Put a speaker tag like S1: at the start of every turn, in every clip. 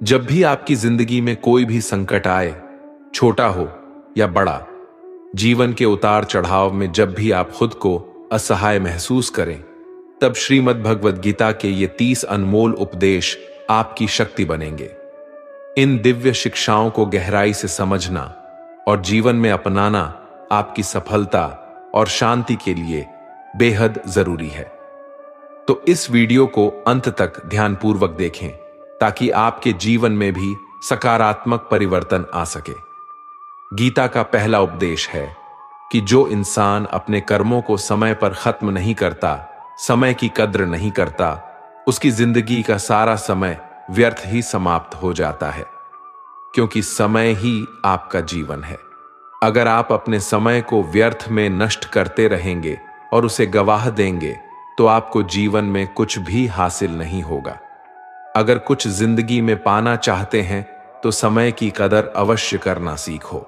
S1: जब भी आपकी जिंदगी में कोई भी संकट आए, छोटा हो या बड़ा, जीवन के उतार चढ़ाव में जब भी आप खुद को असहाय महसूस करें, तब श्रीमद् भगवद गीता के ये 30 अनमोल उपदेश आपकी शक्ति बनेंगे। इन दिव्य शिक्षाओं को गहराई से समझना और जीवन में अपनाना आपकी सफलता और शांति के लिए बेहद जरूरी है। तो इस वीडियो को अंत तक ध्यानपूर्वक देखें ताकि आपके जीवन में भी सकारात्मक परिवर्तन आ सके। गीता का पहला उपदेश है कि जो इंसान अपने कर्मों को समय पर खत्म नहीं करता, समय की कद्र नहीं करता, उसकी जिंदगी का सारा समय व्यर्थ ही समाप्त हो जाता है, क्योंकि समय ही आपका जीवन है। अगर आप अपने समय को व्यर्थ में नष्ट करते रहेंगे और उसे गवाह देंगे तो आपको जीवन में कुछ भी हासिल नहीं होगा। अगर कुछ जिंदगी में पाना चाहते हैं तो समय की कदर अवश्य करना सीखो।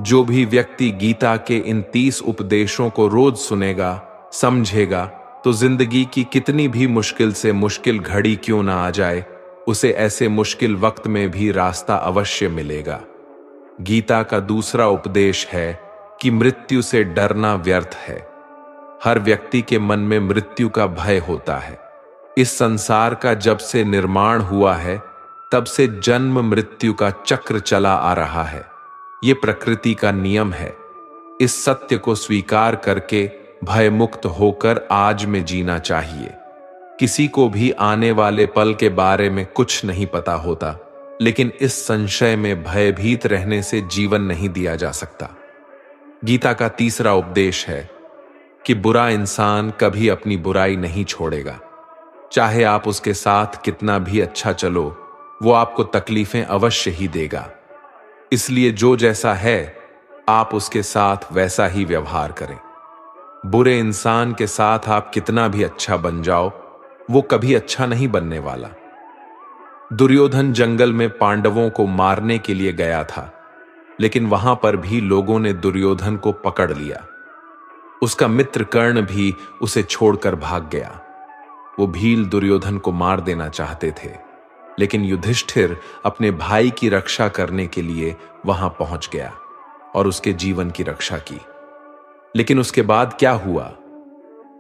S1: जो भी व्यक्ति गीता के इन 30 उपदेशों को रोज सुनेगा, समझेगा, तो जिंदगी की कितनी भी मुश्किल से मुश्किल घड़ी क्यों ना आ जाए, उसे ऐसे मुश्किल वक्त में भी रास्ता अवश्य मिलेगा। गीता का दूसरा उपदेश है कि मृत्यु से डरना व्यर्थ है। हर व्यक्ति के मन में मृत्यु का भय होता है। इस संसार का जब से निर्माण हुआ है तब से जन्म मृत्यु का चक्र चला आ रहा है। ये प्रकृति का नियम है। इस सत्य को स्वीकार करके भयमुक्त होकर आज में जीना चाहिए। किसी को भी आने वाले पल के बारे में कुछ नहीं पता होता, लेकिन इस संशय में भयभीत रहने से जीवन नहीं दिया जा सकता। गीता का तीसरा उपदेश है कि बुरा इंसान कभी अपनी बुराई नहीं छोड़ेगा। चाहे आप उसके साथ कितना भी अच्छा चलो, वो आपको तकलीफें अवश्य ही देगा। इसलिए जो जैसा है आप उसके साथ वैसा ही व्यवहार करें। बुरे इंसान के साथ आप कितना भी अच्छा बन जाओ, वो कभी अच्छा नहीं बनने वाला। दुर्योधन जंगल में पांडवों को मारने के लिए गया था, लेकिन वहां पर भी लोगों ने दुर्योधन को पकड़ लिया। उसका मित्र कर्ण भी उसे छोड़कर भाग गया। वो भील दुर्योधन को मार देना चाहते थे, लेकिन युधिष्ठिर अपने भाई की रक्षा करने के लिए वहां पहुंच गया और उसके जीवन की रक्षा की। लेकिन उसके बाद क्या हुआ?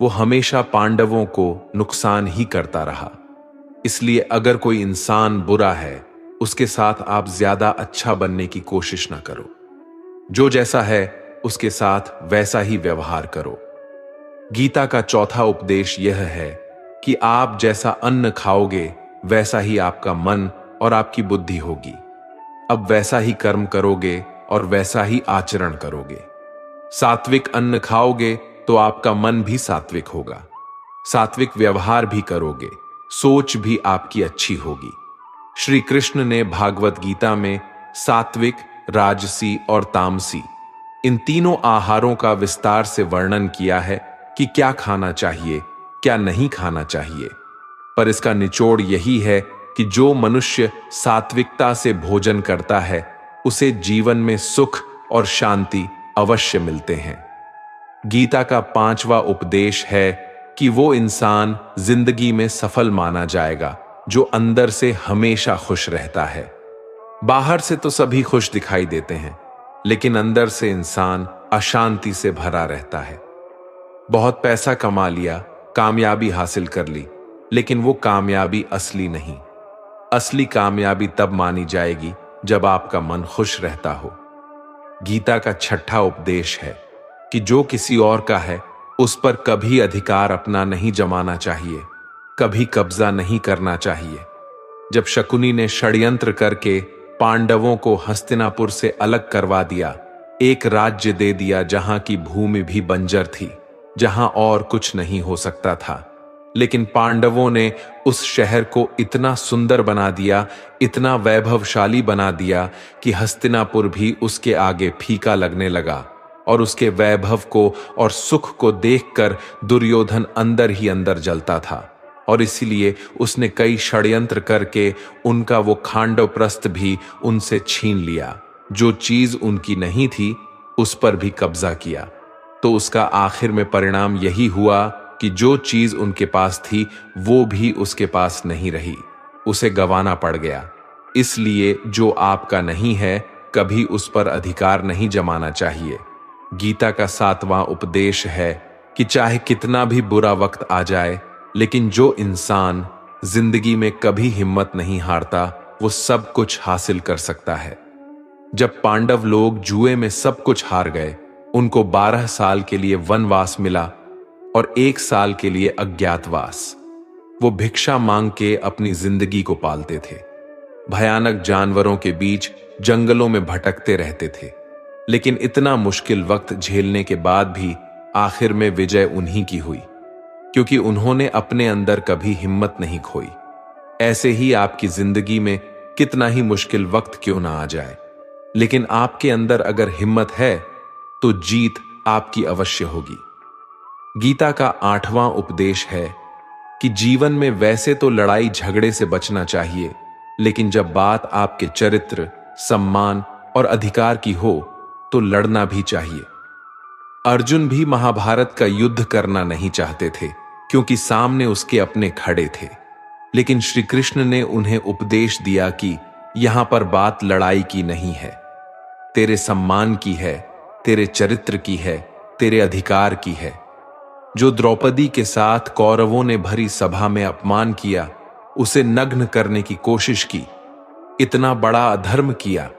S1: वो हमेशा पांडवों को नुकसान ही करता रहा। इसलिए अगर कोई इंसान बुरा है, उसके साथ आप ज्यादा अच्छा बनने की कोशिश ना करो। जो जैसा है उसके साथ वैसा ही व्यवहार करो। गीता का चौथा उपदेश यह है कि आप जैसा अन्न खाओगे वैसा ही आपका मन और आपकी बुद्धि होगी। अब वैसा ही कर्म करोगे और वैसा ही आचरण करोगे। सात्विक अन्न खाओगे तो आपका मन भी सात्विक होगा। सात्विक व्यवहार भी करोगे, सोच भी आपकी अच्छी होगी। श्री कृष्ण ने भागवत गीता में सात्विक, राजसी और तामसी इन तीनों आहारों का विस्तार से वर्णन किया है कि क्या खाना चाहिए, क्या नहीं खाना चाहिए। पर इसका निचोड़ यही है कि जो मनुष्य सात्विकता से भोजन करता है उसे जीवन में सुख और शांति अवश्य मिलते हैं। गीता का पांचवा उपदेश है कि वो इंसान जिंदगी में सफल माना जाएगा जो अंदर से हमेशा खुश रहता है। बाहर से तो सभी खुश दिखाई देते हैं, लेकिन अंदर से इंसान अशांति से भरा रहता है। बहुत पैसा कमा लिया, कामयाबी हासिल कर ली, लेकिन वो कामयाबी असली नहीं। असली कामयाबी तब मानी जाएगी जब आपका मन खुश रहता हो। गीता का छठा उपदेश है कि जो किसी और का है उस पर कभी अधिकार अपना नहीं जमाना चाहिए, कभी कब्जा नहीं करना चाहिए। जब शकुनी ने षड्यंत्र करके पांडवों को हस्तिनापुर से अलग करवा दिया, एक राज्य दे दिया जहां की भूमि भी बंजर थी, जहां और कुछ नहीं हो सकता था, लेकिन पांडवों ने उस शहर को इतना सुंदर बना दिया, इतना वैभवशाली बना दिया कि हस्तिनापुर भी उसके आगे फीका लगने लगा। और उसके वैभव को और सुख को देखकर दुर्योधन अंदर ही अंदर जलता था, और इसीलिए उसने कई षड्यंत्र करके उनका वो खांडव प्रस्थ भी उनसे छीन लिया। जो चीज उनकी नहीं थी उस पर भी कब्जा किया। तो उसका आखिर में परिणाम यही हुआ कि जो चीज उनके पास थी वो भी उसके पास नहीं रही, उसे गंवाना पड़ गया। इसलिए जो आपका नहीं है कभी उस पर अधिकार नहीं जमाना चाहिए। गीता का 7वां उपदेश है कि चाहे कितना भी बुरा वक्त आ जाए, लेकिन जो इंसान जिंदगी में कभी हिम्मत नहीं हारता वो सब कुछ हासिल कर सकता है। जब पांडव लोग जुए में सब कुछ हार गए, उनको 12 साल के लिए वनवास मिला और 1 साल के लिए अज्ञातवास। वो भिक्षा मांग के अपनी जिंदगी को पालते थे, भयानक जानवरों के बीच जंगलों में भटकते रहते थे, लेकिन इतना मुश्किल वक्त झेलने के बाद भी आखिर में विजय उन्हीं की हुई, क्योंकि उन्होंने अपने अंदर कभी हिम्मत नहीं खोई। ऐसे ही आपकी जिंदगी में कितना ही मुश्किल वक्त क्यों ना आ जाए, लेकिन आपके अंदर अगर हिम्मत है तो जीत आपकी अवश्य होगी। गीता का 8वां उपदेश है कि जीवन में वैसे तो लड़ाई झगड़े से बचना चाहिए, लेकिन जब बात आपके चरित्र, सम्मान और अधिकार की हो तो लड़ना भी चाहिए। अर्जुन भी महाभारत का युद्ध करना नहीं चाहते थे, क्योंकि सामने उसके अपने खड़े थे, लेकिन श्री कृष्ण ने उन्हें उपदेश दिया कि यहां पर बात लड़ाई की नहीं है, तेरे सम्मान की है, तेरे चरित्र की है, तेरे अधिकार की है। जो द्रौपदी के साथ कौरवों ने भरी सभा में अपमान किया, उसे नग्न करने की कोशिश की, इतना बड़ा अधर्म किया,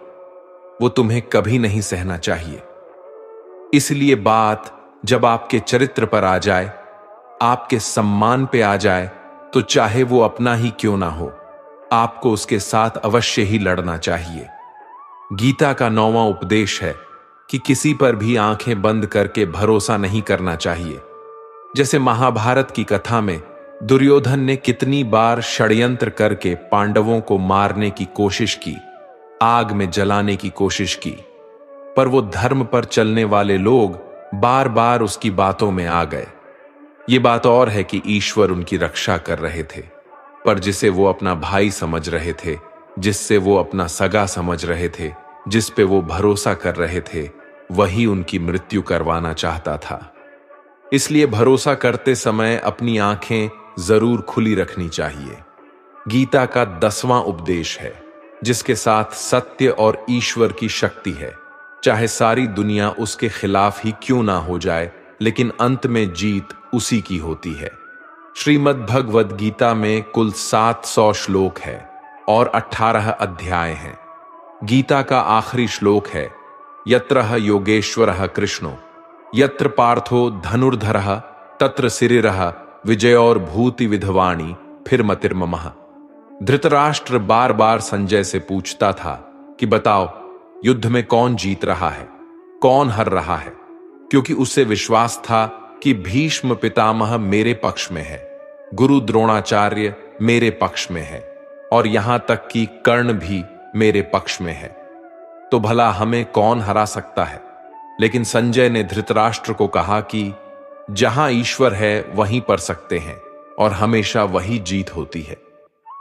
S1: वो तुम्हें कभी नहीं सहना चाहिए। इसलिए बात जब आपके चरित्र पर आ जाए, आपके सम्मान पे आ जाए, तो चाहे वो अपना ही क्यों ना हो, आपको उसके साथ अवश्य ही लड़ना चाहिए। गीता का 9वां उपदेश है कि किसी पर भी आंखें बंद करके भरोसा नहीं करना चाहिए। जैसे महाभारत की कथा में दुर्योधन ने कितनी बार षड्यंत्र करके पांडवों को मारने की कोशिश की, आग में जलाने की कोशिश की, पर वो धर्म पर चलने वाले लोग बार बार उसकी बातों में आ गए। ये बात और है कि ईश्वर उनकी रक्षा कर रहे थे, पर जिसे वो अपना भाई समझ रहे थे, जिससे वो अपना सगा समझ रहे थे, जिस पे वो भरोसा कर रहे थे, वही उनकी मृत्यु करवाना चाहता था। इसलिए भरोसा करते समय अपनी आंखें जरूर खुली रखनी चाहिए। गीता का 10वां उपदेश है, जिसके साथ सत्य और ईश्वर की शक्ति है। चाहे सारी दुनिया उसके खिलाफ ही क्यों ना हो जाए, लेकिन अंत में जीत उसी की होती है। श्रीमद् भगवद गीता में कुल 700 श्लोक है और 18 अध्याय हैं। गीता का आखिरी श्लोक है, यत्रह योगेश्वरः कृष्णो यत्र पार्थो धनुर्धरः तत्र सिरिरः विजयोर भूति विधवाणी फिर मतिर्ममः। धृतराष्ट्र बार बार संजय से पूछता था कि बताओ, युद्ध में कौन जीत रहा है, कौन हार रहा है, क्योंकि उसे विश्वास था कि भीष्म पितामह मेरे पक्ष में है, गुरु द्रोणाचार्य मेरे पक्ष में है, और यहां तक कि कर्ण भी मेरे पक्ष में है, तो भला हमें कौन हरा सकता है। लेकिन संजय ने धृतराष्ट्र को कहा कि जहां ईश्वर है वहीं पर सकते हैं, और हमेशा वही जीत होती है।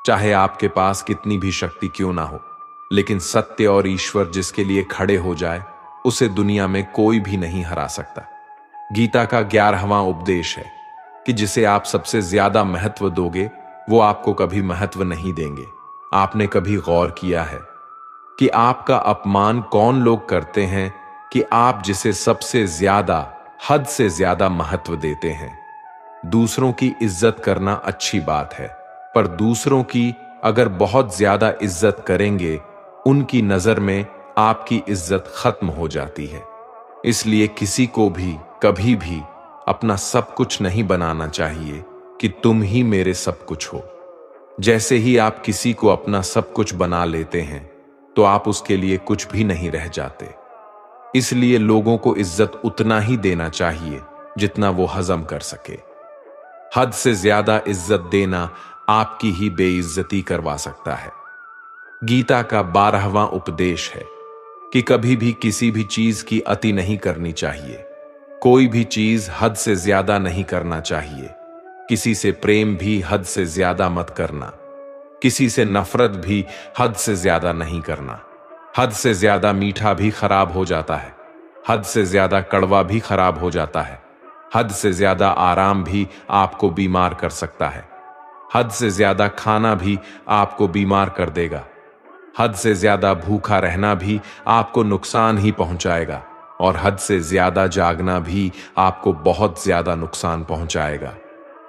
S1: चाहे आपके पास कितनी भी शक्ति क्यों ना हो, लेकिन सत्य और ईश्वर जिसके लिए खड़े हो जाए, उसे दुनिया में कोई भी नहीं हरा सकता। गीता का 11वां उपदेश है कि जिसे आप सबसे ज्यादा महत्व दोगे, वो आपको कभी महत्व नहीं देंगे। आपने कभी गौर किया है कि आपका अपमान कौन लोग करते हैं कि आप जिसे सबसे ज्यादा, हद से ज्यादा महत्व देते हैं। दूसरों की इज्जत करना अच्छी बात है, पर दूसरों की अगर बहुत ज्यादा इज्जत करेंगे, उनकी नजर में आपकी इज्जत खत्म हो जाती है। इसलिए किसी को भी कभी भी अपना सब कुछ नहीं बनाना चाहिए कि तुम ही मेरे सब कुछ हो। जैसे ही आप किसी को अपना सब कुछ बना लेते हैं, तो आप उसके लिए कुछ भी नहीं रह जाते। इसलिए लोगों को इज्जत उतना ही देना चाहिए जितना वो हजम कर सके। हद से ज्यादा इज्जत देना आपकी ही बेइज्जती करवा सकता है। गीता का 12वां उपदेश है कि कभी भी किसी भी चीज की अति नहीं करनी चाहिए। कोई भी चीज हद से ज्यादा नहीं करना चाहिए। किसी से प्रेम भी हद से ज्यादा मत करना। किसी से नफरत भी हद से ज्यादा नहीं करना। हद से ज्यादा मीठा भी खराब हो जाता है, हद से ज्यादा कड़वा भी खराब हो जाता है। हद से ज्यादा आराम भी आपको बीमार कर सकता है। हद से ज्यादा खाना भी आपको बीमार कर देगा। हद से ज्यादा भूखा रहना भी आपको नुकसान ही पहुंचाएगा और हद से ज्यादा जागना भी आपको बहुत ज्यादा नुकसान पहुंचाएगा।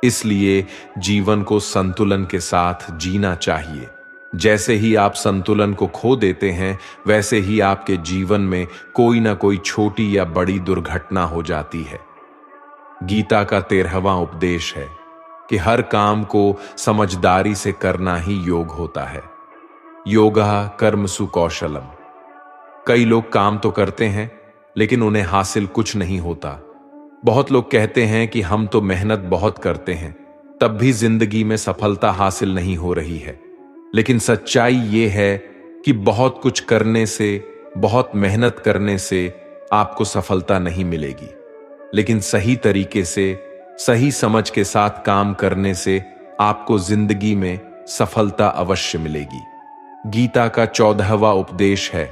S1: इसलिए जीवन को संतुलन के साथ जीना चाहिए। जैसे ही आप संतुलन को खो देते हैं, वैसे ही आपके जीवन में कोई ना कोई छोटी या बड़ी दुर्घटना हो जाती है। गीता का 13वां उपदेश है कि हर काम को समझदारी से करना ही योग होता है। योगा कर्मसु कौशलम। कई लोग काम तो करते हैं लेकिन उन्हें हासिल कुछ नहीं होता। बहुत लोग कहते हैं कि हम तो मेहनत बहुत करते हैं, तब भी जिंदगी में सफलता हासिल नहीं हो रही है। लेकिन सच्चाई यह है कि बहुत कुछ करने से, बहुत मेहनत करने से आपको सफलता नहीं मिलेगी, लेकिन सही तरीके से, सही समझ के साथ काम करने से आपको जिंदगी में सफलता अवश्य मिलेगी। गीता का 14वां उपदेश है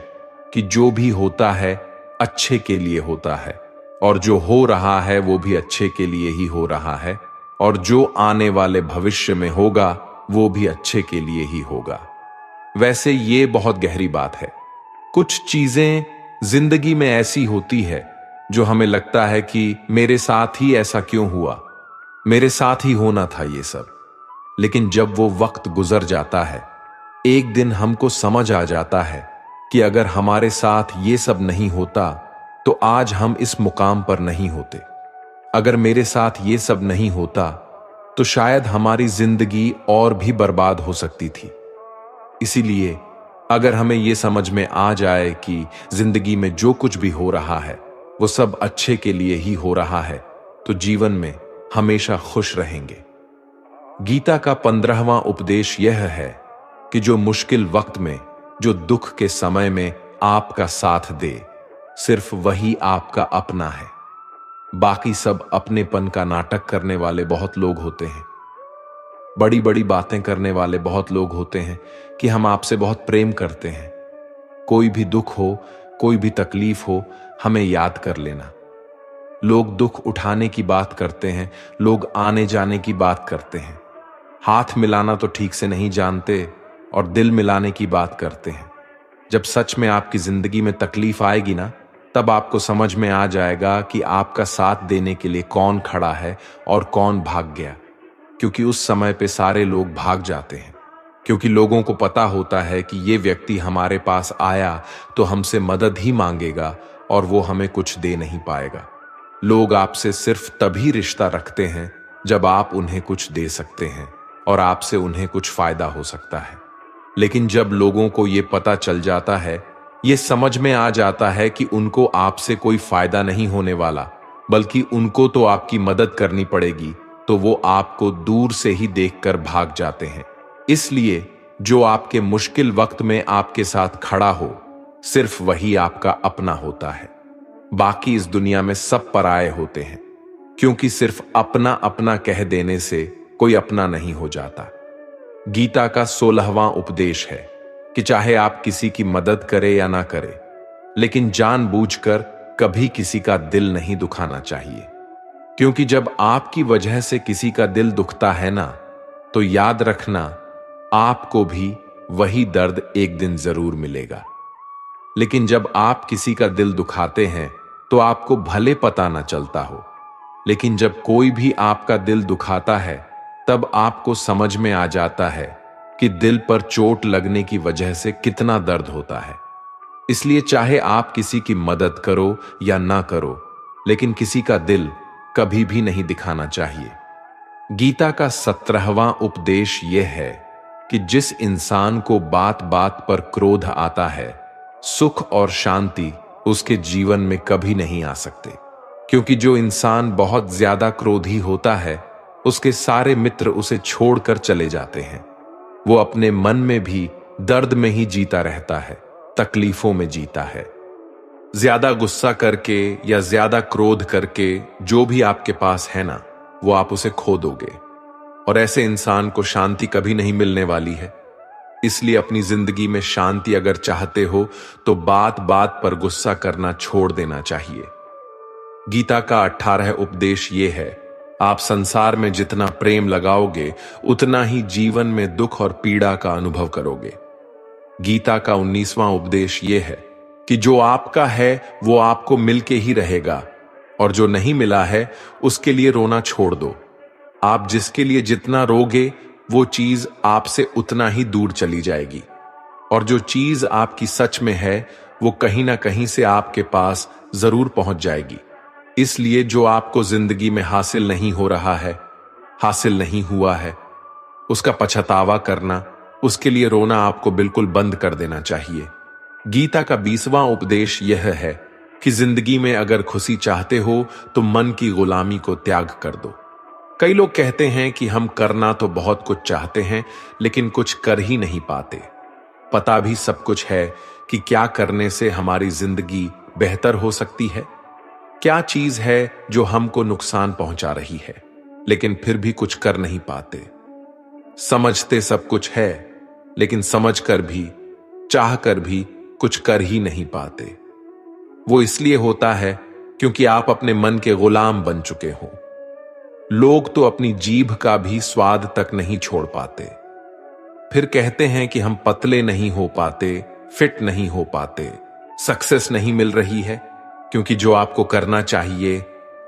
S1: कि जो भी होता है अच्छे के लिए होता है, और जो हो रहा है वो भी अच्छे के लिए ही हो रहा है, और जो आने वाले भविष्य में होगा वो भी अच्छे के लिए ही होगा। वैसे ये बहुत गहरी बात है। कुछ चीजें जिंदगी में ऐसी होती है जो हमें लगता है कि मेरे साथ ही ऐसा क्यों हुआ, मेरे साथ ही होना था ये सब। लेकिन जब वो वक्त गुजर जाता है, एक दिन हमको समझ आ जाता है कि अगर हमारे साथ ये सब नहीं होता तो आज हम इस मुकाम पर नहीं होते। अगर मेरे साथ ये सब नहीं होता तो शायद हमारी जिंदगी और भी बर्बाद हो सकती थी। इसीलिए अगर हमें ये समझ में आ जाए कि जिंदगी में जो कुछ भी हो रहा है वो सब अच्छे के लिए ही हो रहा है, तो जीवन में हमेशा खुश रहेंगे। गीता का 15वां उपदेश यह है कि जो मुश्किल वक्त में, जो दुख के समय में आपका साथ दे, सिर्फ वही आपका अपना है। बाकी सब अपनेपन का नाटक करने वाले बहुत लोग होते हैं। बड़ी बड़ी बातें करने वाले बहुत लोग होते हैं कि हम आपसे बहुत प्रेम करते हैं। कोई भी दुख हो, कोई भी तकलीफ हो, हमें याद कर लेना। लोग दुख उठाने की बात करते हैं, लोग आने जाने की बात करते हैं, हाथ मिलाना तो ठीक से नहीं जानते और दिल मिलाने की बात करते हैं। जब सच में आपकी जिंदगी में तकलीफ आएगी ना, तब आपको समझ में आ जाएगा कि आपका साथ देने के लिए कौन खड़ा है और कौन भाग गया। क्योंकि उस समय पे सारे लोग भाग जाते हैं, क्योंकि लोगों को पता होता है कि ये व्यक्ति हमारे पास आया तो हमसे मदद ही मांगेगा और वो हमें कुछ दे नहीं पाएगा। लोग आपसे सिर्फ तभी रिश्ता रखते हैं जब आप उन्हें कुछ दे सकते हैं और आपसे उन्हें कुछ फायदा हो सकता है। लेकिन जब लोगों को ये पता चल जाता है, ये समझ में आ जाता है कि उनको आपसे कोई फायदा नहीं होने वाला, बल्कि उनको तो आपकी मदद करनी पड़ेगी, तो वो आपको दूर से ही देखकर भाग जाते हैं। इसलिए जो आपके मुश्किल वक्त में आपके साथ खड़ा हो, सिर्फ वही आपका अपना होता है। बाकी इस दुनिया में सब पराये होते हैं, क्योंकि सिर्फ अपना अपना कह देने से कोई अपना नहीं हो जाता। गीता का 16वां उपदेश है कि चाहे आप किसी की मदद करें या ना करें, लेकिन जानबूझकर कभी किसी का दिल नहीं दुखाना चाहिए। क्योंकि जब आपकी वजह से किसी का दिल दुखता है ना, तो याद रखना आपको भी वही दर्द एक दिन जरूर मिलेगा। लेकिन जब आप किसी का दिल दुखाते हैं तो आपको भले पता ना चलता हो, लेकिन जब कोई भी आपका दिल दुखाता है तब आपको समझ में आ जाता है कि दिल पर चोट लगने की वजह से कितना दर्द होता है। इसलिए चाहे आप किसी की मदद करो या ना करो, लेकिन किसी का दिल कभी भी नहीं दिखाना चाहिए। गीता का 17वां उपदेश यह है कि जिस इंसान को बात बात पर क्रोध आता है, सुख और शांति उसके जीवन में कभी नहीं आ सकते। क्योंकि जो इंसान बहुत ज्यादा क्रोधी होता है, उसके सारे मित्र उसे छोड़कर चले जाते हैं। वो अपने मन में भी दर्द में ही जीता रहता है, तकलीफों में जीता है। ज्यादा गुस्सा करके या ज्यादा क्रोध करके जो भी आपके पास है ना, वो आप उसे खो दोगे, और ऐसे इंसान को शांति कभी नहीं मिलने वाली है। इसलिए अपनी जिंदगी में शांति अगर चाहते हो तो बात बात पर गुस्सा करना छोड़ देना चाहिए। गीता का 18 उपदेश ये है, आप संसार में जितना प्रेम लगाओगे उतना ही जीवन में दुख और पीड़ा का अनुभव करोगे। गीता का 19वां उपदेश यह है कि जो आपका है वो आपको मिलके ही रहेगा, और जो नहीं मिला है उसके लिए रोना छोड़ दो। आप जिसके लिए जितना रोगे वो चीज आपसे उतना ही दूर चली जाएगी, और जो चीज आपकी सच में है वो कहीं ना कहीं से आपके पास जरूर पहुंच जाएगी। इसलिए जो आपको जिंदगी में हासिल नहीं हो रहा है, हासिल नहीं हुआ है, उसका पछतावा करना, उसके लिए रोना आपको बिल्कुल बंद कर देना चाहिए। गीता का 20वां उपदेश यह है कि जिंदगी में अगर खुशी चाहते हो तो मन की गुलामी को त्याग कर दो। कई लोग कहते हैं कि हम करना तो बहुत कुछ चाहते हैं लेकिन कुछ कर ही नहीं पाते। पता भी सब कुछ है कि क्या करने से हमारी जिंदगी बेहतर हो सकती है, क्या चीज है जो हमको नुकसान पहुंचा रही है, लेकिन फिर भी कुछ कर नहीं पाते। समझते सब कुछ है लेकिन समझकर भी, चाहकर भी कुछ कर ही नहीं पाते। वो इसलिए होता है क्योंकि आप अपने मन के गुलाम बन चुके हो। लोग तो अपनी जीभ का भी स्वाद तक नहीं छोड़ पाते, फिर कहते हैं कि हम पतले नहीं हो पाते, फिट नहीं हो पाते, सक्सेस नहीं मिल रही है, क्योंकि जो आपको करना चाहिए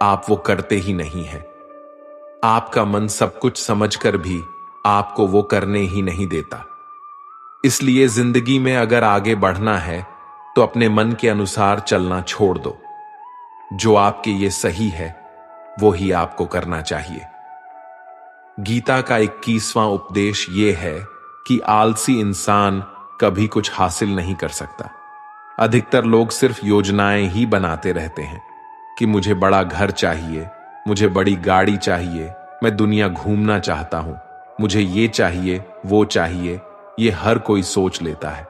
S1: आप वो करते ही नहीं हैं। आपका मन सब कुछ समझकर भी आपको वो करने ही नहीं देता। इसलिए जिंदगी में अगर आगे बढ़ना है तो अपने मन के अनुसार चलना छोड़ दो। जो आपके लिए सही है वो ही आपको करना चाहिए। गीता का 21वां उपदेश यह है कि आलसी इंसान कभी कुछ हासिल नहीं कर सकता। अधिकतर लोग सिर्फ योजनाएं ही बनाते रहते हैं कि मुझे बड़ा घर चाहिए, मुझे बड़ी गाड़ी चाहिए, मैं दुनिया घूमना चाहता हूं, मुझे ये चाहिए, वो चाहिए। ये हर कोई सोच लेता है,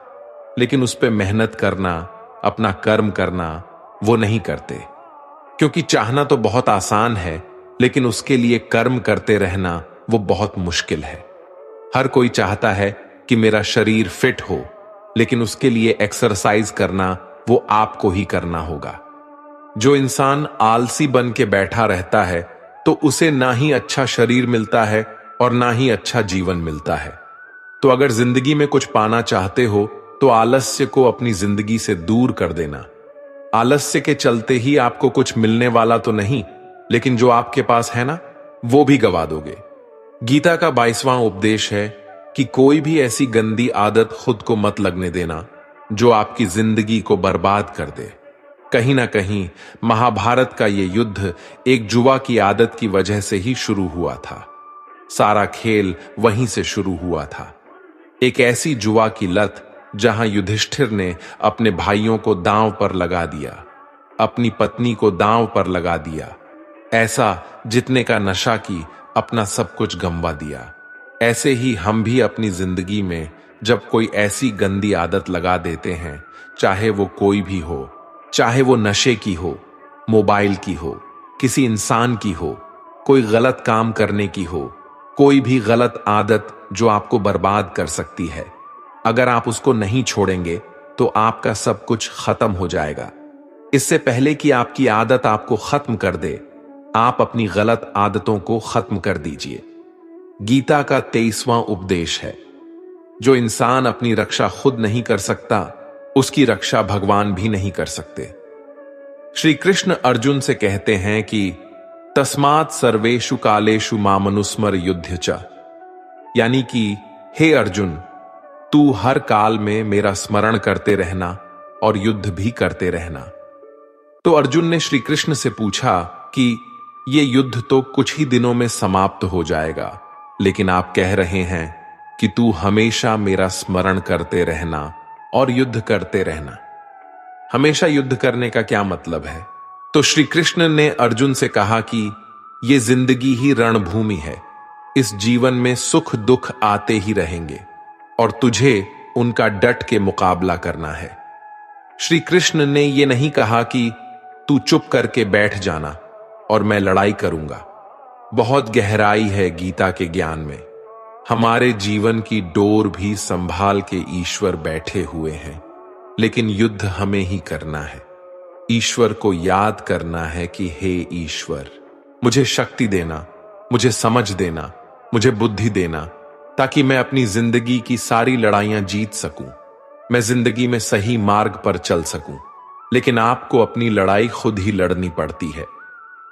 S1: लेकिन उस पर मेहनत करना, अपना कर्म करना वो नहीं करते। क्योंकि चाहना तो बहुत आसान है, लेकिन उसके लिए कर्म करते रहना वो बहुत मुश्किल है। हर कोई चाहता है कि मेरा शरीर फिट हो, लेकिन उसके लिए एक्सरसाइज करना वो आपको ही करना होगा। जो इंसान आलसी बन के बैठा रहता है तो उसे ना ही अच्छा शरीर मिलता है और ना ही अच्छा जीवन मिलता है। तो अगर जिंदगी में कुछ पाना चाहते हो तो आलस्य को अपनी जिंदगी से दूर कर देना। आलस्य के चलते ही आपको कुछ मिलने वाला तो नहीं, लेकिन जो आपके पास है ना वो भी गवा दोगे। गीता का 22वां उपदेश है कि कोई भी ऐसी गंदी आदत खुद को मत लगने देना जो आपकी जिंदगी को बर्बाद कर दे। कहीं ना कहीं महाभारत का यह युद्ध एक जुआ की आदत की वजह से ही शुरू हुआ था। सारा खेल वहीं से शुरू हुआ था। एक ऐसी जुआ की लत जहां युधिष्ठिर ने अपने भाइयों को दांव पर लगा दिया, अपनी पत्नी को दांव पर लगा दिया, ऐसा जितने का नशा की अपना सब कुछ गंवा दिया। ऐसे ही हम भी अपनी जिंदगी में जब कोई ऐसी गंदी आदत लगा देते हैं, चाहे वो कोई भी हो, चाहे वो नशे की हो, मोबाइल की हो, किसी इंसान की हो, कोई गलत काम करने की हो, कोई भी गलत आदत जो आपको बर्बाद कर सकती है, अगर आप उसको नहीं छोड़ेंगे तो आपका सब कुछ खत्म हो जाएगा। इससे पहले कि आपकी आदत आपको खत्म कर दे, आप अपनी गलत आदतों को खत्म कर दीजिए। गीता का 23वां उपदेश है, जो इंसान अपनी रक्षा खुद नहीं कर सकता उसकी रक्षा भगवान भी नहीं कर सकते। श्री कृष्ण अर्जुन से कहते हैं कि तस्मात् सर्वेषु कालेषु मामनुस्मर युद्ध च, यानी कि हे अर्जुन, तू हर काल में मेरा स्मरण करते रहना और युद्ध भी करते रहना। तो अर्जुन ने श्री कृष्ण से पूछा कि ये युद्ध तो कुछ ही दिनों में समाप्त हो जाएगा, लेकिन आप कह रहे हैं कि तू हमेशा मेरा स्मरण करते रहना और युद्ध करते रहना। हमेशा युद्ध करने का क्या मतलब है? तो श्री कृष्ण ने अर्जुन से कहा कि ये जिंदगी ही रणभूमि है, इस जीवन में सुख दुख आते ही रहेंगे और तुझे उनका डट के मुकाबला करना है। श्री कृष्ण ने यह नहीं कहा कि तू चुप करके बैठ जाना और मैं लड़ाई करूंगा। बहुत गहराई है गीता के ज्ञान में। हमारे जीवन की डोर भी संभाल के ईश्वर बैठे हुए हैं, लेकिन युद्ध हमें ही करना है। ईश्वर को याद करना है कि हे ईश्वर, मुझे शक्ति देना, मुझे समझ देना, मुझे बुद्धि देना, ताकि मैं अपनी जिंदगी की सारी लड़ाइयां जीत सकूं। मैं जिंदगी में सही मार्ग पर चल सकूं। लेकिन आपको अपनी लड़ाई खुद ही लड़नी पड़ती है।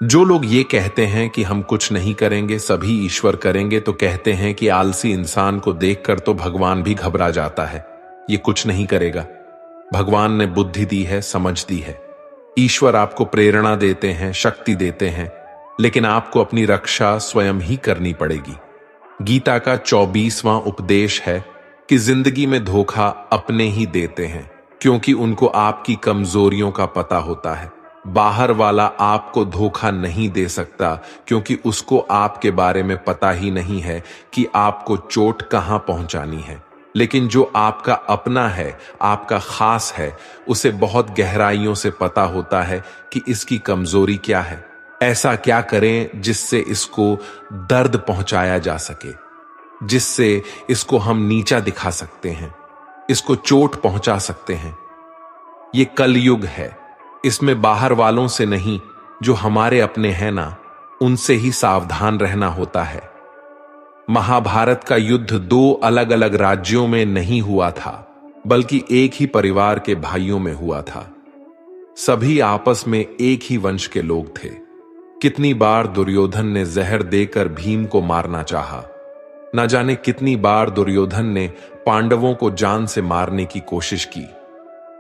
S1: जो लोग ये कहते हैं कि हम कुछ नहीं करेंगे, सभी ईश्वर करेंगे, तो कहते हैं कि आलसी इंसान को देखकर तो भगवान भी घबरा जाता है, ये कुछ नहीं करेगा। भगवान ने बुद्धि दी है, समझ दी है। ईश्वर आपको प्रेरणा देते हैं, शक्ति देते हैं, लेकिन आपको अपनी रक्षा स्वयं ही करनी पड़ेगी। गीता का 24वां उपदेश है कि जिंदगी में धोखा अपने ही देते हैं, क्योंकि उनको आपकी कमजोरियों का पता होता है। बाहर वाला आपको धोखा नहीं दे सकता, क्योंकि उसको आपके बारे में पता ही नहीं है कि आपको चोट कहां पहुंचानी है। लेकिन जो आपका अपना है, आपका खास है, उसे बहुत गहराइयों से पता होता है कि इसकी कमजोरी क्या है। ऐसा क्या करें जिससे इसको दर्द पहुंचाया जा सके, जिससे इसको हम नीचा दिखा सकते हैं, इसको चोट पहुंचा सकते हैं। ये कलयुग है, इसमें बाहर वालों से नहीं, जो हमारे अपने हैं ना, उनसे ही सावधान रहना होता है। महाभारत का युद्ध 2 अलग अलग राज्यों में नहीं हुआ था, बल्कि एक ही परिवार के भाइयों में हुआ था। सभी आपस में एक ही वंश के लोग थे। कितनी बार दुर्योधन ने जहर देकर भीम को मारना चाहा। न जाने कितनी बार दुर्योधन ने पांडवों को जान से मारने की कोशिश की।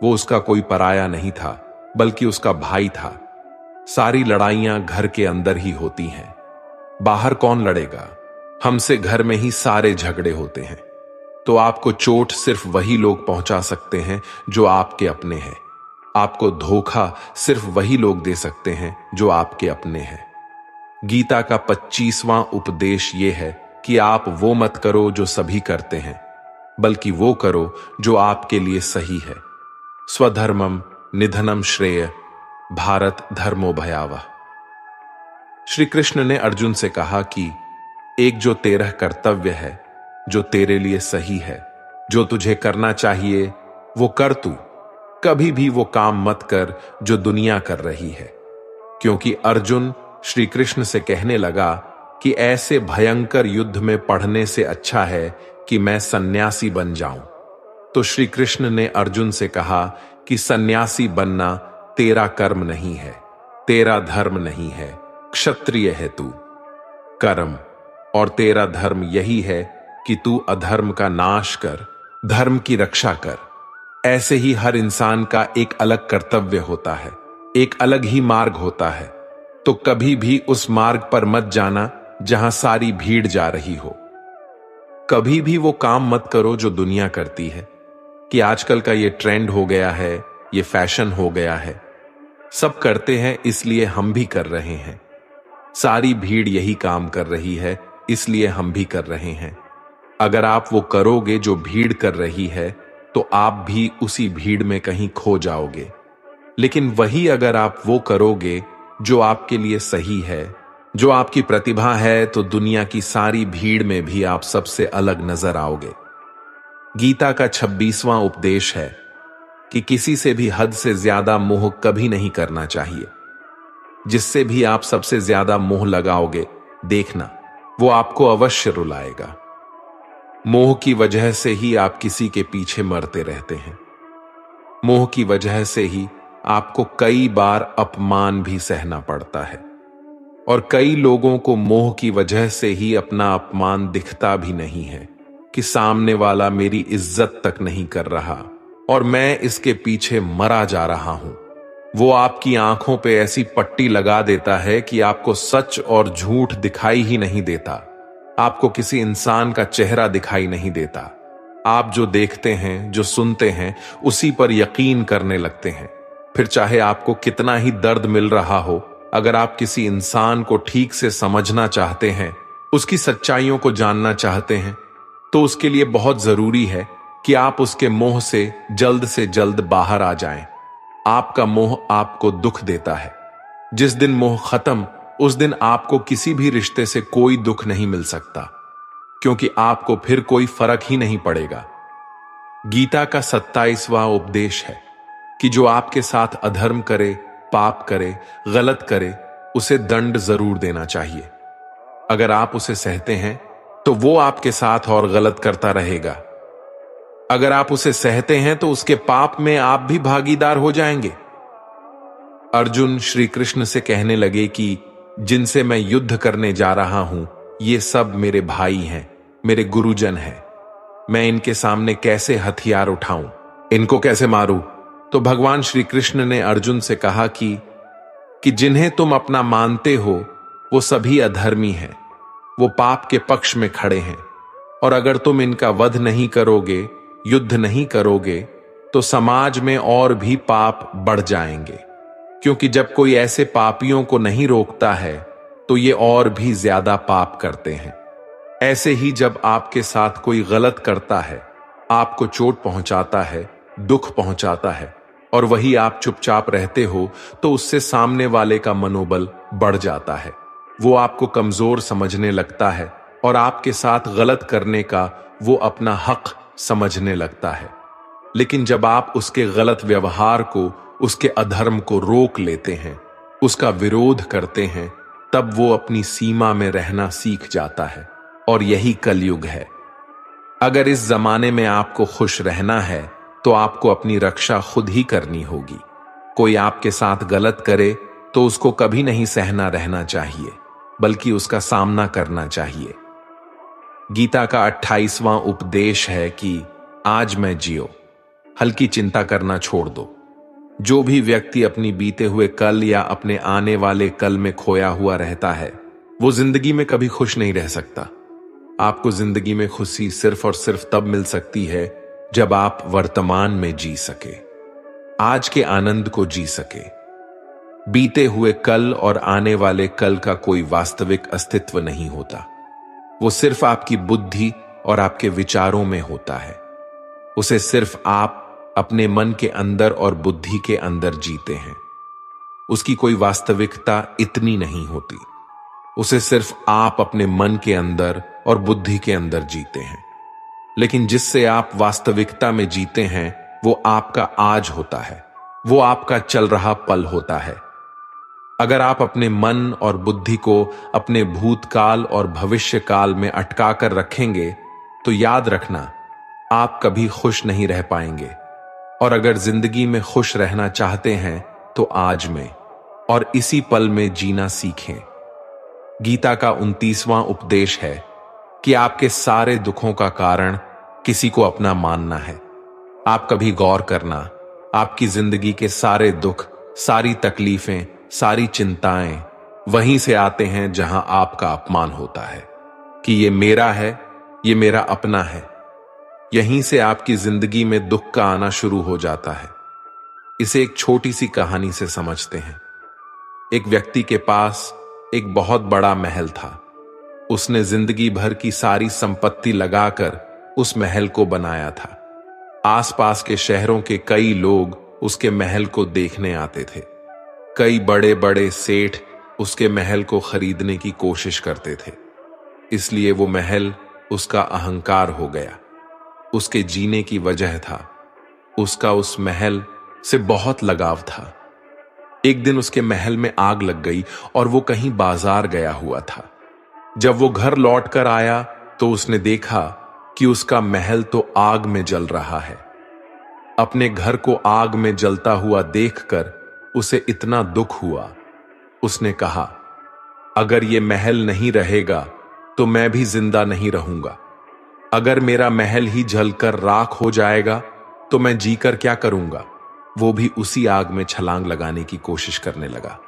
S1: वो उसका कोई पराया नहीं था, बल्कि उसका भाई था। सारी लड़ाइयां घर के अंदर ही होती हैं, बाहर कौन लड़ेगा? हमसे घर में ही सारे झगड़े होते हैं। तो आपको चोट सिर्फ वही लोग पहुंचा सकते हैं जो आपके अपने हैं। आपको धोखा सिर्फ वही लोग दे सकते हैं जो आपके अपने हैं। गीता का 25वां उपदेश यह है कि आप वो मत करो जो सभी करते हैं, बल्कि वो करो जो आपके लिए सही है। स्वधर्मम निधनम श्रेय, भारत धर्मो भयावह। श्री कृष्ण ने अर्जुन से कहा कि एक जो तेरा कर्तव्य है, जो तेरे लिए सही है, जो तुझे करना चाहिए वो कर तू। कभी भी वो काम मत कर जो दुनिया कर रही है। क्योंकि अर्जुन श्री कृष्ण से कहने लगा कि ऐसे भयंकर युद्ध में पढ़ने से अच्छा है कि मैं सन्यासी बन जाऊं। तो श्री कृष्ण ने अर्जुन से कहा कि सन्यासी बनना तेरा कर्म नहीं है, तेरा धर्म नहीं है, क्षत्रिय है तू। कर्म और तेरा धर्म यही है कि तू अधर्म का नाश कर, धर्म की रक्षा कर। ऐसे ही हर इंसान का एक अलग कर्तव्य होता है, एक अलग ही मार्ग होता है। तो कभी भी उस मार्ग पर मत जाना जहां सारी भीड़ जा रही हो। कभी भी वो काम मत करो जो दुनिया करती है, कि आजकल का ये ट्रेंड हो गया है, ये फैशन हो गया है। सब करते हैं इसलिए हम भी कर रहे हैं। सारी भीड़ यही काम कर रही है, इसलिए हम भी कर रहे हैं। अगर आप वो करोगे जो भीड़ कर रही है, तो आप भी उसी भीड़ में कहीं खो जाओगे। लेकिन वही अगर आप वो करोगे जो आपके लिए सही है, जो आपकी प्रतिभा है, तो दुनिया की सारी भीड़ में भी आप सबसे अलग नजर आओगे। गीता का 26वां उपदेश है कि किसी से भी हद से ज्यादा मोह कभी नहीं करना चाहिए। जिससे भी आप सबसे ज्यादा मोह लगाओगे, देखना वो आपको अवश्य रुलाएगा। मोह की वजह से ही आप किसी के पीछे मरते रहते हैं। मोह की वजह से ही आपको कई बार अपमान भी सहना पड़ता है, और कई लोगों को मोह की वजह से ही अपना अपमान दिखता भी नहीं है कि सामने वाला मेरी इज्जत तक नहीं कर रहा और मैं इसके पीछे मरा जा रहा हूं। वो आपकी आंखों पे ऐसी पट्टी लगा देता है कि आपको सच और झूठ दिखाई ही नहीं देता। आपको किसी इंसान का चेहरा दिखाई नहीं देता। आप जो देखते हैं, जो सुनते हैं, उसी पर यकीन करने लगते हैं। फिर चाहे आपको कितना ही दर्द मिल रहा हो, अगर आप किसी इंसान को ठीक से समझना चाहते हैं, उसकी सच्चाइयों को जानना चाहते हैं, तो उसके लिए बहुत जरूरी है कि आप उसके मोह से जल्द बाहर आ जाएं। आपका मोह आपको दुख देता है। जिस दिन मोह खत्म, उस दिन आपको किसी भी रिश्ते से कोई दुख नहीं मिल सकता, क्योंकि आपको फिर कोई फर्क ही नहीं पड़ेगा। गीता का 27वां उपदेश है कि जो आपके साथ अधर्म करे, पाप करे, गलत करे, उसे दंड जरूर देना चाहिए। अगर आप उसे सहते हैं तो वो आपके साथ और गलत करता रहेगा। अगर आप उसे सहते हैं तो उसके पाप में आप भी भागीदार हो जाएंगे। अर्जुन श्री कृष्ण से कहने लगे कि जिनसे मैं युद्ध करने जा रहा हूं, ये सब मेरे भाई हैं, मेरे गुरुजन हैं। मैं इनके सामने कैसे हथियार उठाऊं, इनको कैसे मारूं? तो भगवान श्री कृष्ण ने अर्जुन से कहा कि जिन्हें तुम अपना मानते हो वो सभी अधर्मी हैं, वो पाप के पक्ष में खड़े हैं, और अगर तुम इनका वध नहीं करोगे, युद्ध नहीं करोगे, तो समाज में और भी पाप बढ़ जाएंगे। क्योंकि जब कोई ऐसे पापियों को नहीं रोकता है तो ये और भी ज्यादा पाप करते हैं। ऐसे ही जब आपके साथ कोई गलत करता है, आपको चोट पहुंचाता है, दुख पहुंचाता है, और वही आप चुपचाप रहते हो, तो उससे सामने वाले का मनोबल बढ़ जाता है। वो आपको कमजोर समझने लगता है और आपके साथ गलत करने का वो अपना हक समझने लगता है। लेकिन जब आप उसके गलत व्यवहार को, उसके अधर्म को रोक लेते हैं, उसका विरोध करते हैं, तब वो अपनी सीमा में रहना सीख जाता है। और यही कलयुग है। अगर इस जमाने में आपको खुश रहना है तो आपको अपनी रक्षा खुद ही करनी होगी। कोई आपके साथ गलत करे तो उसको कभी नहीं सहना रहना चाहिए, बल्कि उसका सामना करना चाहिए। गीता का 28वां उपदेश है कि आज मैं जियो, हल्की चिंता करना छोड़ दो। जो भी व्यक्ति अपनी बीते हुए कल या अपने आने वाले कल में खोया हुआ रहता है, वो जिंदगी में कभी खुश नहीं रह सकता। आपको जिंदगी में खुशी सिर्फ और सिर्फ तब मिल सकती है जब आप वर्तमान में जी सके, आज के आनंद को जी सके। बीते हुए कल और आने वाले कल का कोई वास्तविक अस्तित्व नहीं होता। वो सिर्फ आपकी बुद्धि और आपके विचारों में होता है। उसे सिर्फ आप अपने मन के अंदर और बुद्धि के अंदर जीते हैं। उसकी कोई वास्तविकता इतनी नहीं होती। उसे सिर्फ आप अपने मन के अंदर और बुद्धि के अंदर जीते हैं। लेकिन जिससे आप वास्तविकता में जीते हैं, वो आपका आज होता है, वो आपका चल रहा पल होता है। अगर आप अपने मन और बुद्धि को अपने भूतकाल और भविष्य काल में अटका कर रखेंगे, तो याद रखना, आप कभी खुश नहीं रह पाएंगे। और अगर जिंदगी में खुश रहना चाहते हैं तो आज में और इसी पल में जीना सीखें। गीता का 29वां उपदेश है कि आपके सारे दुखों का कारण किसी को अपना मानना है। आप कभी गौर करना, आपकी जिंदगी के सारे दुख, सारी तकलीफें, सारी चिंताएं वहीं से आते हैं जहां आपका अपमान होता है कि ये मेरा है, ये मेरा अपना है। यहीं से आपकी जिंदगी में दुख का आना शुरू हो जाता है। इसे एक छोटी सी कहानी से समझते हैं। एक व्यक्ति के पास एक बहुत बड़ा महल था। उसने जिंदगी भर की सारी संपत्ति लगाकर उस महल को बनाया था। आसपास के शहरों के कई लोग उसके महल को देखने आते थे। कई बड़े बड़े सेठ उसके महल को खरीदने की कोशिश करते थे। इसलिए वो महल उसका अहंकार हो गया। उसके जीने की वजह था, उसका उस महल से बहुत लगाव था। एक दिन उसके महल में आग लग गई और वो कहीं बाजार गया हुआ था। जब वो घर लौट कर आया तो उसने देखा कि उसका महल तो आग में जल रहा है। अपने घर को आग में जलता हुआ देखकर उसे इतना दुख हुआ। उसने कहा, अगर ये महल नहीं रहेगा तो मैं भी जिंदा नहीं रहूंगा। अगर मेरा महल ही जलकर राख हो जाएगा तो मैं जीकर क्या करूंगा। वो भी उसी आग में छलांग लगाने की कोशिश करने लगा।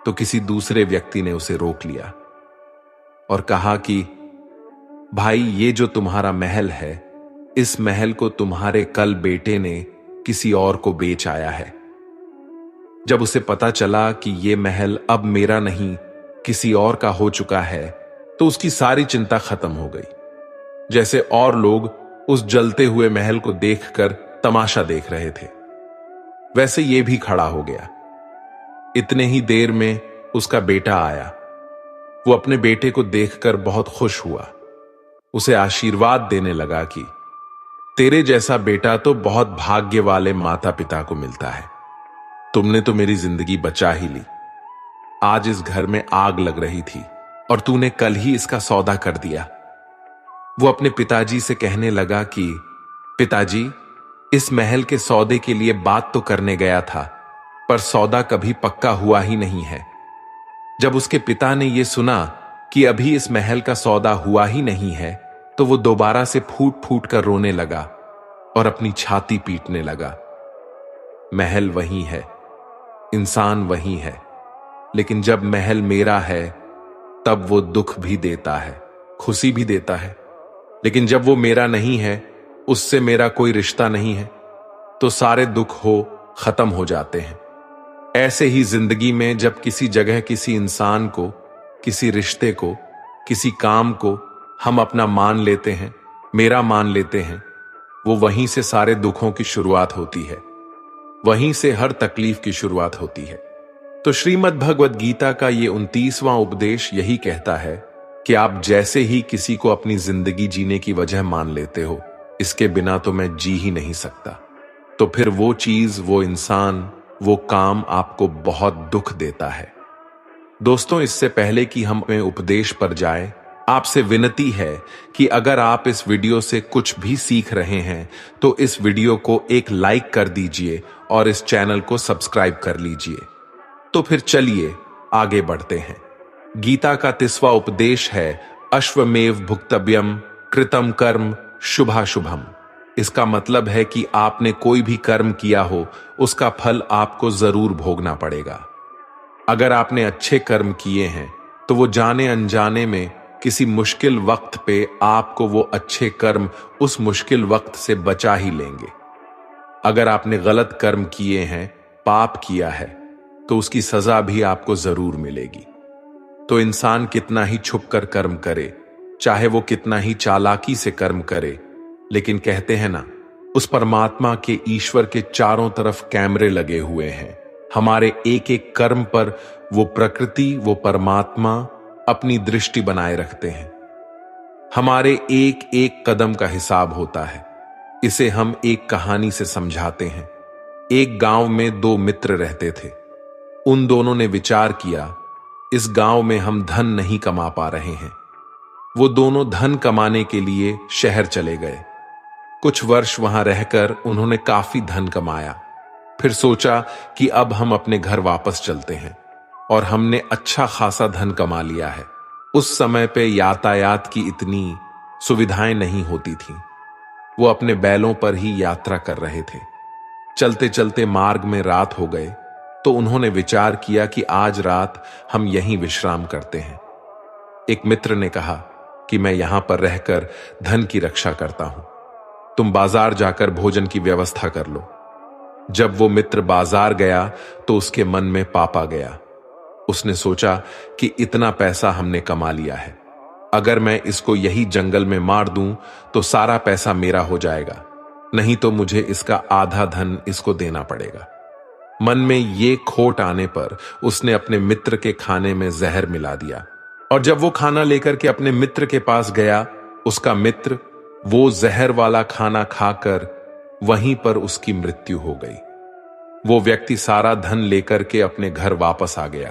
S1: तो किसी दूसरे व्यक्ति ने उसे रोक लिया और कहा कि भाई, ये जो तुम्हारा महल है, इस महल को तुम्हारे कल बेटे ने किसी और को बेच आया है। जब उसे पता चला कि ये महल अब मेरा नहीं किसी और का हो चुका है, तो उसकी सारी चिंता खत्म हो गई। जैसे और लोग उस जलते हुए महल को देखकर तमाशा देख रहे थे, वैसे ये भी खड़ा हो गया। इतने ही देर में उसका बेटा आया। वो अपने बेटे को देखकर बहुत खुश हुआ। उसे आशीर्वाद देने लगा कि तेरे जैसा बेटा तो बहुत भाग्य वाले माता पिता को मिलता है। तुमने तो मेरी जिंदगी बचा ही ली। आज इस घर में आग लग रही थी और तूने कल ही इसका सौदा कर दिया। वो अपने पिताजी से कहने लगा कि पिताजी, इस महल के सौदे के लिए बात तो करने गया था, पर सौदा कभी पक्का हुआ ही नहीं है। जब उसके पिता ने यह सुना कि अभी इस महल का सौदा हुआ ही नहीं है, तो वो दोबारा से फूट फूट कर रोने लगा और अपनी छाती पीटने लगा। महल वही है, इंसान वही है, लेकिन जब महल मेरा है तब वो दुख भी देता है, खुशी भी देता है। लेकिन जब वो मेरा नहीं है, उससे मेरा कोई रिश्ता नहीं है, तो सारे दुख खत्म हो जाते हैं। ऐसे ही जिंदगी में जब किसी जगह किसी इंसान को, किसी रिश्ते को, किसी काम को हम अपना मान लेते हैं, मेरा मान लेते हैं, वो वहीं से सारे दुखों की शुरुआत होती है, वहीं से हर तकलीफ की शुरुआत होती है। तो श्रीमद् भगवद गीता का ये 29वां उपदेश यही कहता है कि आप जैसे ही किसी को अपनी जिंदगी जीने की वजह मान लेते हो, इसके बिना तो मैं जी ही नहीं सकता, तो फिर वो चीज, वो इंसान, वो काम आपको बहुत दुख देता है। दोस्तों, इससे पहले कि हम अपने उपदेश पर जाएं, आपसे विनती है कि अगर आप इस वीडियो से कुछ भी सीख रहे हैं तो इस वीडियो को एक लाइक कर दीजिए और इस चैनल को सब्सक्राइब कर लीजिए। तो फिर चलिए आगे बढ़ते हैं। गीता का 30वां उपदेश है अश्वमेव भुक्तव्यम कृतम कर्म शुभाशुभम। इसका मतलब है कि आपने कोई भी कर्म किया हो, उसका फल आपको जरूर भोगना पड़ेगा। अगर आपने अच्छे कर्म किए हैं तो वो जाने अनजाने में किसी मुश्किल वक्त पे आपको वो अच्छे कर्म उस मुश्किल वक्त से बचा ही लेंगे। अगर आपने गलत कर्म किए हैं, पाप किया है, तो उसकी सजा भी आपको जरूर मिलेगी। तो इंसान कितना ही छुपकर कर्म करे, चाहे वो कितना ही चालाकी से कर्म करे, लेकिन कहते हैं ना, उस परमात्मा के, ईश्वर के चारों तरफ कैमरे लगे हुए हैं। हमारे एक एक कर्म पर वो प्रकृति, वो परमात्मा अपनी दृष्टि बनाए रखते हैं। हमारे एक एक कदम का हिसाब होता है। इसे हम एक कहानी से समझाते हैं। एक गांव में 2 मित्र रहते थे। उन दोनों ने विचार किया, इस गांव में हम धन नहीं कमा पा रहे हैं। वो दोनों धन कमाने के लिए शहर चले गए। कुछ वर्ष वहां रहकर उन्होंने काफी धन कमाया। फिर सोचा कि अब हम अपने घर वापस चलते हैं, और हमने अच्छा खासा धन कमा लिया है। उस समय पे यातायात की इतनी सुविधाएं नहीं होती थीं। वो अपने बैलों पर ही यात्रा कर रहे थे। चलते चलते मार्ग में रात हो गए, तो उन्होंने विचार किया कि आज रात हम यहीं विश्राम करते हैं। एक मित्र ने कहा कि मैं यहां पर रहकर धन की रक्षा करता हूं, तुम बाजार जाकर भोजन की व्यवस्था कर लो। जब वो मित्र बाजार गया तो उसके मन में पाप आ गया। उसने सोचा कि इतना पैसा हमने कमा लिया है, अगर मैं इसको यही जंगल में मार दूं तो सारा पैसा मेरा हो जाएगा, नहीं तो मुझे इसका आधा धन इसको देना पड़ेगा। मन में ये खोट आने पर उसने अपने मित्र के खाने में जहर मिला दिया, और जब वो खाना लेकर के अपने मित्र के पास गया, उसका मित्र वो जहर वाला खाना खाकर वहीं पर उसकी मृत्यु हो गई। वो व्यक्ति सारा धन लेकर के अपने घर वापस आ गया।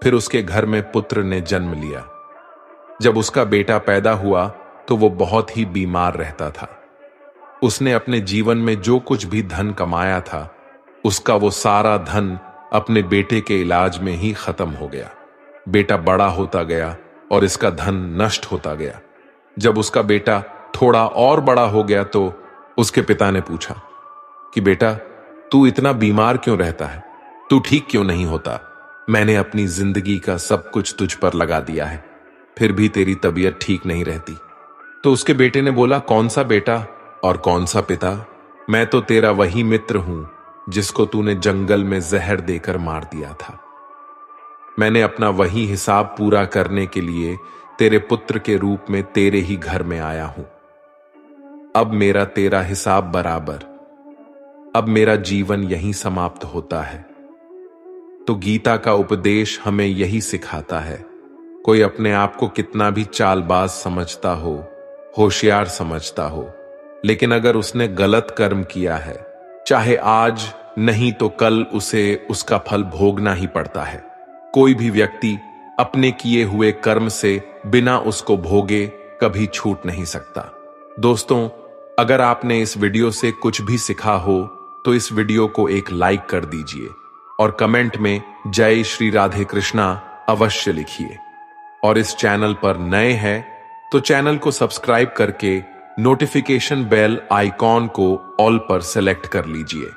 S1: फिर उसके घर में पुत्र ने जन्म लिया। जब उसका बेटा पैदा हुआ तो वो बहुत ही बीमार रहता था। उसने अपने जीवन में जो कुछ भी धन कमाया था, उसका वो सारा धन अपने बेटे के इलाज में ही खत्म हो गया। बेटा बड़ा होता गया और इसका धन नष्ट होता गया। जब उसका बेटा थोड़ा और बड़ा हो गया तो उसके पिता ने पूछा कि बेटा, तू इतना बीमार क्यों रहता है? तू ठीक क्यों नहीं होता? मैंने अपनी जिंदगी का सब कुछ तुझ पर लगा दिया है, फिर भी तेरी तबीयत ठीक नहीं रहती। तो उसके बेटे ने बोला, कौन सा बेटा और कौन सा पिता? मैं तो तेरा वही मित्र हूं जिसको तूने जंगल में जहर देकर मार दिया था। मैंने अपना वही हिसाब पूरा करने के लिए तेरे पुत्र के रूप में तेरे ही घर में आया हूं। अब मेरा तेरा हिसाब बराबर। अब मेरा जीवन यहीं समाप्त होता है। तो गीता का उपदेश हमें यही सिखाता है। कोई अपने आप को कितना भी चालबाज समझता हो, होशियार समझता हो, लेकिन अगर उसने गलत कर्म किया है, चाहे आज नहीं तो कल उसे उसका फल भोगना ही पड़ता है। कोई भी व्यक्ति अपने किए हुए कर्म से बिना उसको भोगे कभी छूट नहीं सकता। दोस्तों, अगर आपने इस वीडियो से कुछ भी सीखा हो तो इस वीडियो को एक लाइक कर दीजिए और कमेंट में जय श्री राधे कृष्णा अवश्य लिखिए। और इस चैनल पर नए हैं तो चैनल को सब्सक्राइब करके नोटिफिकेशन बेल आइकॉन को ऑल पर सेलेक्ट कर लीजिए।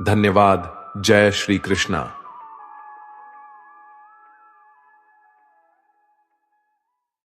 S1: धन्यवाद। जय श्री कृष्णा।